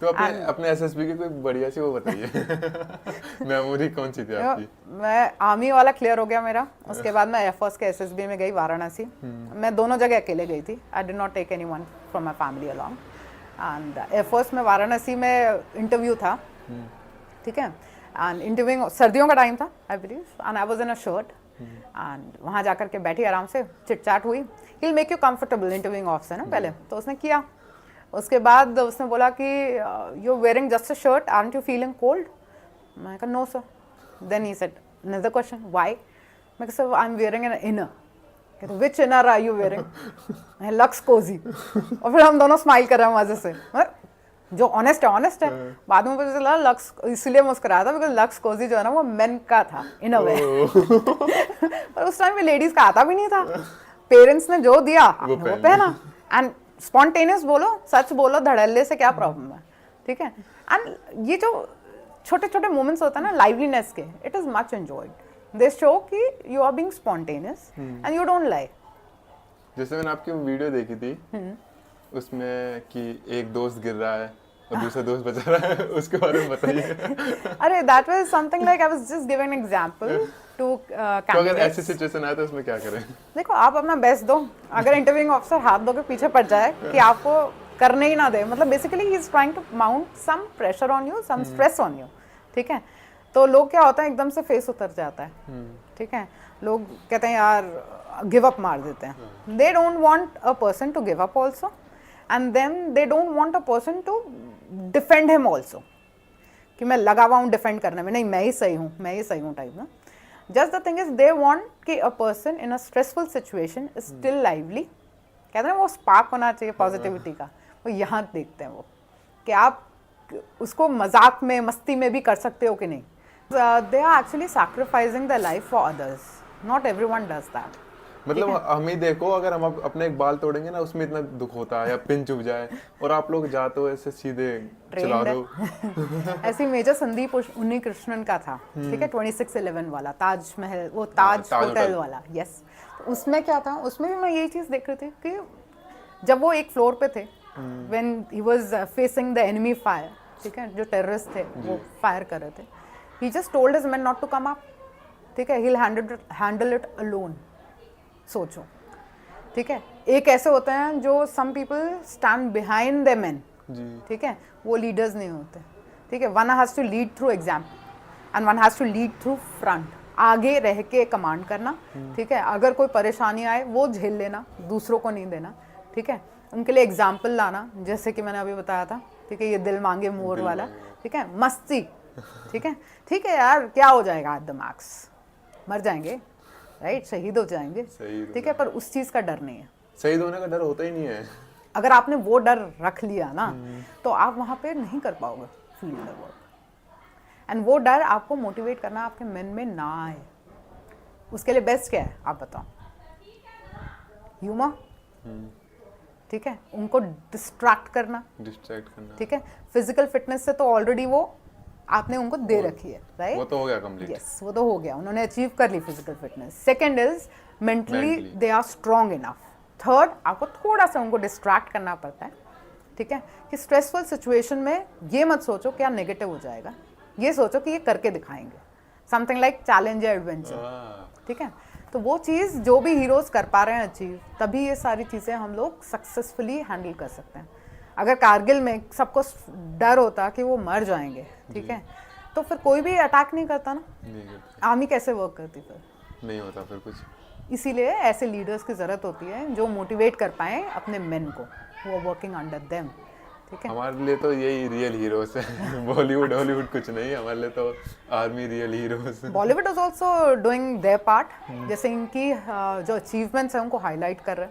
तो अपने अपने एसएसबी की कोई बढ़िया सी वो बताइए मेमोरी कौन सी थी आपकी? मैं आर्मी वाला क्लियर हो गया मेरा, उसके बाद मैं एयरफोर्स के एसएसबी में गई वाराणसी। मैं दोनों जगह अकेले गई थी, I did not take anyone from my family along. And air force में वाराणसी में इंटरव्यू था, ठीक है, एंड इंटरव्यूइंग सर्दियों का टाइम था I believe, and I was in a shirt and वहाँ जाकर के बैठी आराम से, चिट चैट हुई। He will make you comfortable interviewing officer ना पहले, तो उसने किया। उसके बाद उसने बोला कि you wearing just a shirt, aren't you feeling cold? मैं कहा no sir. Then he said another question, why? मैं कहा sir I am wearing an inner. कहते which inner are you wearing? Lux Cozi. और फिर हम दोनों स्माइल कर रहे हैं मजे से, जो ऑनेस्ट है ऑनेस्ट है। बाद में पता चला लक्स, इसलिए मुस्कुराया था बिकॉज लक्स कोजी जो है ना वो मेन का था इन अ वे। पर उस टाइम में लेडीज का आता भी नहीं था, पेरेंट्स ने जो दिया वो पहना। एंड स्पॉन्टेनियस बोलो, सच बोलो, धड़ल्ले से क्या प्रॉब्लम है, ठीक है। एंड ये जो छोटे छोटे मोमेंट्स होते हैं ना लाइवलीनेस के, it is much enjoyed. They show कि you are being spontaneous and you don't lie. जैसे मैंने आपकी वीडियो देखी थी उसमें कि एक दोस्त गिर रहा है और दूसरा दोस्त बचा रहा है, उसके बारे में बताइए। अरे that was something like, I was just giving an example to तो अगर ऐसी सिचुएशन आए तो उसमें क्या करें? देखो आप अपना बेस्ट दो। अगर इंटरव्यूइंग ऑफिसर हाथ धो के पीछे पड़ जाए कि आपको करने ही ना दे, मतलब basically he is trying to mount some pressure on you, some stress on you, ठीक है। तो लोग क्या होता है एकदम से फेस उतर जाता है, ठीक है। लोग कहते हैं यार गिव अप मार देते हैं। They don't want a person to give up also, and then they don't want a person to defend him also, कि मैं लगा हुआ हूँ डिफेंड करने में, नहीं मैं ही सही हूँ, मैं ही सही हूँ टाइप ना। Just the thing is they want कि a person in a stressful situation is still lively. कहते हैं वो स्पार्क होना चाहिए पॉजिटिविटी का, वो यहाँ देखते हैं वो कि आप उसको मजाक में मस्ती में भी कर सकते हो कि नहीं। They are actually sacrificing the life for others, not everyone does that. मतलब हम ही देखो, अगर हम अपने एक बाल तोड़ेंगे ना उसमें इतना दुख होता है या पिन चुभ जाए, और आप लोग जाते हो ऐसे सीधे चला दो। ऐसी मेजर संदीप उन्नी कृष्णन का था, ठीक है, 2611 वाला ताजमहल, वो ताज होटल वाला, यस। उसमें क्या था, उसमें भी मैं यही चीज देख रही थी कि जब वो एक फ्लोर पे थे, when he was facing the enemy fire, ठीक है, जो टेररिस्ट थे वो फायर कर रहे थे, he just told his men not to come up, ठीक है, he will handle it alone. सोचो, ठीक है। एक ऐसे होते हैं जो some people stand behind the men, ठीक है, वो लीडर्स नहीं होते, ठीक है। One has to lead through example and one has to lead through front, आगे रह के कमांड करना, ठीक है। अगर कोई परेशानी आए वो झेल लेना, दूसरों को नहीं देना, ठीक है। उनके लिए एग्जाम्पल लाना, जैसे कि मैंने अभी बताया था, ठीक है, ये दिल मांगे मोर वाला, ठीक है, मस्ती, ठीक है यार, क्या हो जाएगा एट द मैक्स, मर जाएंगे, राइट, शहीद हो जाएंगे, ठीक है, पर उस चीज का डर नहीं है। शहीद होने का डर होता ही नहीं है। अगर आपने वो डर रख लिया ना तो आप वहां पे नहीं कर पाओगे फील्ड वर्क, एंड वो डर आपको मोटिवेट करना आपके मन में ना आए। उसके लिए बेस्ट क्या है आप बताओ? ह्यूमर, ठीक है, उनको डिस्ट्रैक्ट करना, ठीक है। फिजिकल फिटनेस से तो ऑलरेडी वो आपने उनको दे रखी है, राइट, वो तो हो गया कंप्लीट, यस, वो तो हो गया, उन्होंने अचीव कर ली physical fitness. Second is mentally they are strong enough. Third, आपको थोड़ा सा उनको डिस्ट्रैक्ट करना पड़ता है, ठीक है, कि स्ट्रेसफुल सिचुएशन में ये मत सोचो क्या नेगेटिव हो जाएगा, ये सोचो कि ये करके दिखाएंगे, समथिंग लाइक चैलेंज या एडवेंचर, ठीक है। तो वो चीज़ जो भी हीरोज कर पा रहे हैं अचीव, तभी ये सारी चीज़ें हम लोग सक्सेसफुली हैंडल कर सकते हैं। अगर कारगिल में सबको डर होता कि वो मर जाएंगे, ठीक है, तो फिर कोई भी अटैक नहीं करता ना, आर्मी कैसे वर्क करती, फिर नहीं होता फिर कुछ। इसीलिए ऐसे लीडर्स की ज़रूरत होती है जो मोटिवेट कर पाएँ अपने मेन को, वो वर्किंग अंडर देम, ठीक है। हमारे लिए तो यही रियल हीरोज है। बॉलीवुड हॉलीवुड कुछ नहीं, हमारे लिए तो army real heroes. Bollywood is also doing there part, जैसे इनकी जो अचीवमेंट्स हैं उनको हाईलाइट कर रहे हैं।